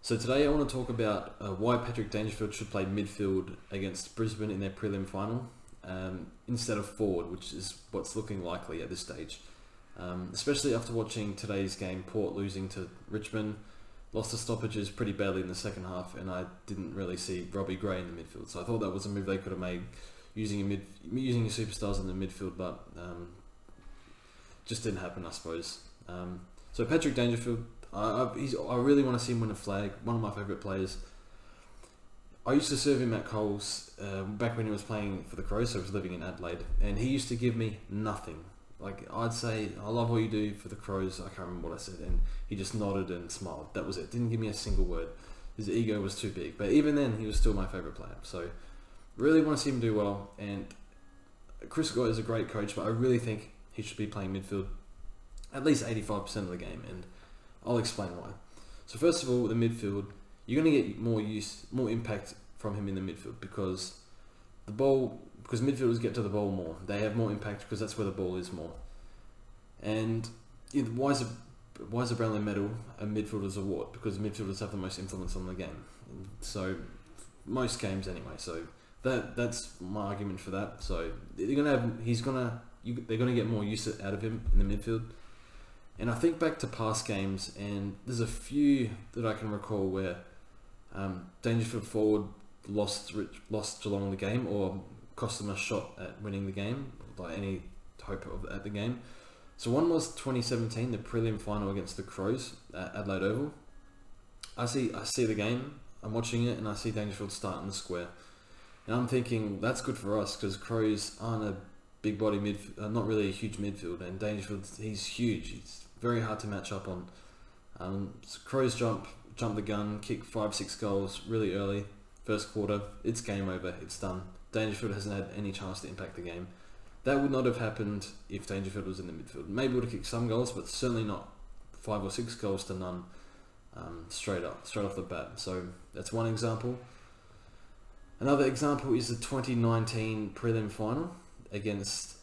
So today I want to talk about why Patrick Dangerfield should play midfield against Brisbane in their prelim final instead of forward, which is what's looking likely at this stage. Especially after watching today's game, Port losing to Richmond, lost to stoppages pretty badly in the second half, and I didn't really see Robbie Gray in the midfield. So I thought that was a move they could have made using your superstars in the midfield, but just didn't happen, I suppose. So Patrick Dangerfield, I really want to see him win a flag. One of my favourite players. I used to serve him at Coles back when he was playing for the Crows, so he was living in Adelaide, and he used to give me nothing. Like, I'd say, I love what you do for the Crows. I can't remember what I said, and he just nodded and smiled. That was it. Didn't give me a single word. His ego was too big. But even then, he was still my favourite player. So, really want to see him do well. And Chris Scott is a great coach, but I really think he should be playing midfield at least 85% of the game, and I'll explain why. So first of all, with the midfield, you're going to get more impact from him in the midfield because midfielders get to the ball more. They have more impact because that's where the ball is more. And why is a Brownlow medal a midfielder's award? Because midfielders have the most influence on the game. So most games anyway. So that's my argument for that. So they're going to get more use out of him in the midfield. And I think back to past games, and there's a few that I can recall where Dangerfield forward lost Geelong the game or cost them a shot at winning the game, like any hope at the game. So one was 2017, the prelim final against the Crows at Adelaide Oval. I see the game, I'm watching it, and I see Dangerfield start in the square. And I'm thinking, that's good for us, because Crows aren't a big body not really a huge midfield, and Dangerfield, he's huge. He's very hard to match up on. So Crows jump the gun, kick 5-6 goals really early, first quarter. It's game over. It's done. Dangerfield hasn't had any chance to impact the game. That would not have happened if Dangerfield was in the midfield. Maybe would have kicked some goals, but certainly not 5 or 6 goals to none straight off the bat. So that's one example. Another example is the 2019 prelim final against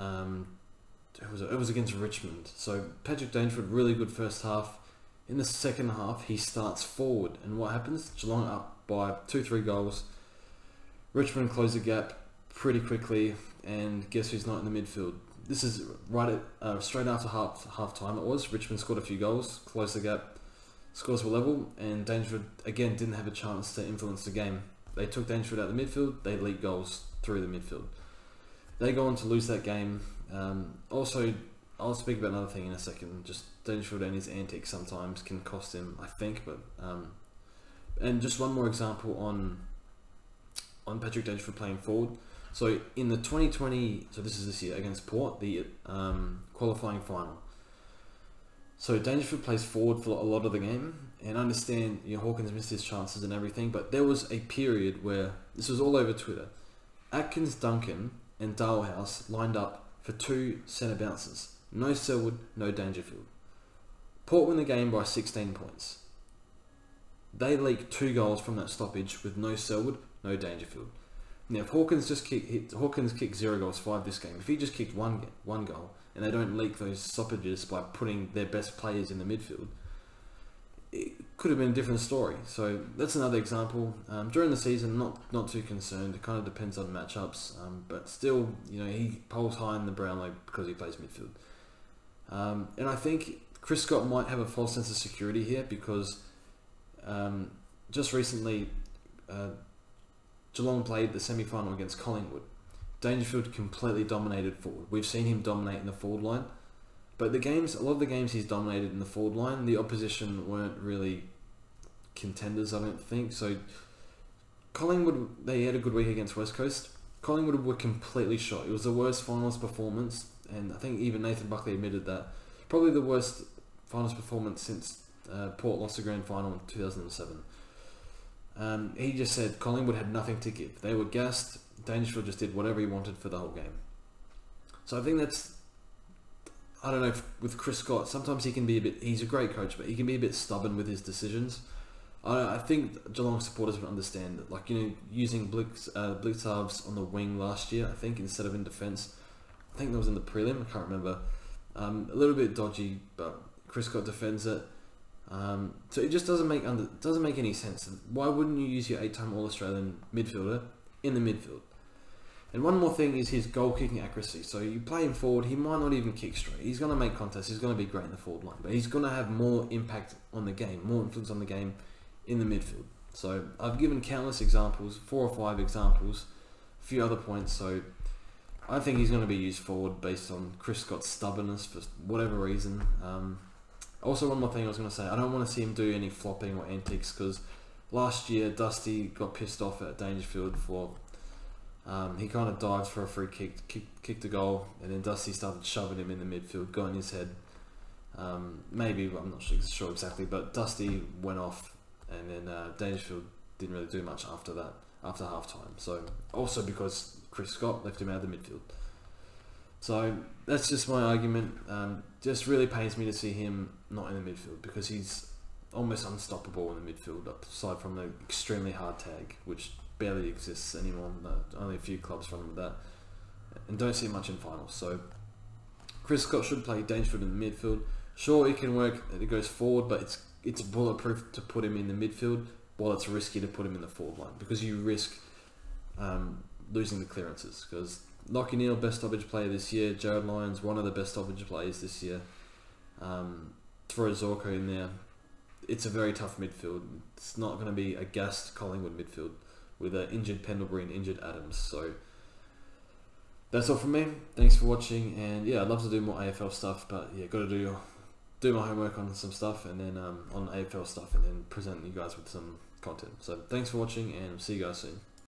it was against Richmond. So Patrick Dangerfield, really good first half. In the second half, he starts forward, and what happens? Geelong up by 2-3 goals. Richmond close the gap pretty quickly, and guess who's not in the midfield? This is right at straight after half time. It was Richmond scored a few goals, closed the gap, scores were level, and Dangerfield again didn't have a chance to influence the game. They took Dangerfield out of the midfield. They leaked goals through the midfield. They go on to lose that game. Also, I'll speak about another thing in a second. Just Dangerfield and his antics sometimes can cost him, I think. But and just one more example on Patrick Dangerfield playing forward. So in the 2020, so this is this year against Port, the qualifying final. So Dangerfield plays forward for a lot of the game, and I understand Hawkins missed his chances and everything, but there was a period where this was all over Twitter. Atkins, Duncan, and Dalhouse lined up for 2 centre bounces. No Selwood, no Dangerfield. Port win the game by 16 points. They leaked 2 goals from that stoppage with no Selwood, no Dangerfield. Now, if Hawkins kicked 0 goals, 5 this game. If he just kicked one goal, and they don't leak those stoppages by putting their best players in the midfield, it could have been a different story. So that's another example. During the season, not too concerned. It kind of depends on matchups, but still, he polls high in the Brownlow because he plays midfield. And I think Chris Scott might have a false sense of security here because just recently, Geelong played the semi-final against Collingwood. Dangerfield completely dominated forward. We've seen him dominate in the forward line. But a lot of the games he's dominated in the forward line, the opposition weren't really contenders, I don't think. So Collingwood, they had a good week against West Coast. Collingwood were completely shot. It was the worst finals performance, and I think even Nathan Buckley admitted that. Probably the worst finals performance since Port lost the grand final in 2007. He just said Collingwood had nothing to give. They were gassed. Dangerfield just did whatever he wanted for the whole game. So I think that's, I don't know, with Chris Scott, sometimes he can be he's a great coach, but he can be a bit stubborn with his decisions. I think Geelong supporters would understand that, like, using Blix halves on the wing last year, I think, instead of in defence. I think that was in the prelim, I can't remember. A little bit dodgy, but Chris Scott defends it. To So it just doesn't make any sense. Why wouldn't you use your 8-time All-Australian midfielder in the midfield? And one more thing is his goal kicking accuracy. So you play him forward, he might not even kick straight. He's going to make contests, he's going to be great in the forward line, but he's going to have more impact on the game, more influence on the game in the midfield. So I've given countless examples, 4 or 5 examples, a few other points. So I think he's going to be used forward based on Chris Scott's stubbornness for whatever reason. Also, one more thing I was going to say, I don't want to see him do any flopping or antics, because last year Dusty got pissed off at Dangerfield for he kind of dived for a free kicked a goal, and then Dusty started shoving him in the midfield, got in his head. Maybe, I'm not sure exactly, but Dusty went off, and then Dangerfield didn't really do much after that, after half time. So also because Chris Scott left him out of the midfield. So that's just my argument. Just really pains me to see him not in the midfield, because he's almost unstoppable in the midfield, aside from the extremely hard tag, which barely exists anymore. Only a few clubs run with that, and don't see much in finals. So Chris Scott should play Dangerfield in the midfield. Sure, it can work, it goes forward, but it's bulletproof to put him in the midfield, while it's risky to put him in the forward line, because you risk losing the clearances. Because Lachie Neale, best stoppage player this year. Jared Lyons, one of the best stoppage players this year. Throw Zorko in there. It's a very tough midfield. It's not going to be a gassed Collingwood midfield with an injured Pendlebury and injured Adams. So that's all from me. Thanks for watching, and yeah, I'd love to do more AFL stuff, but yeah, got to do my homework on some stuff, and then on AFL stuff, and then present you guys with some content. So thanks for watching, and see you guys soon.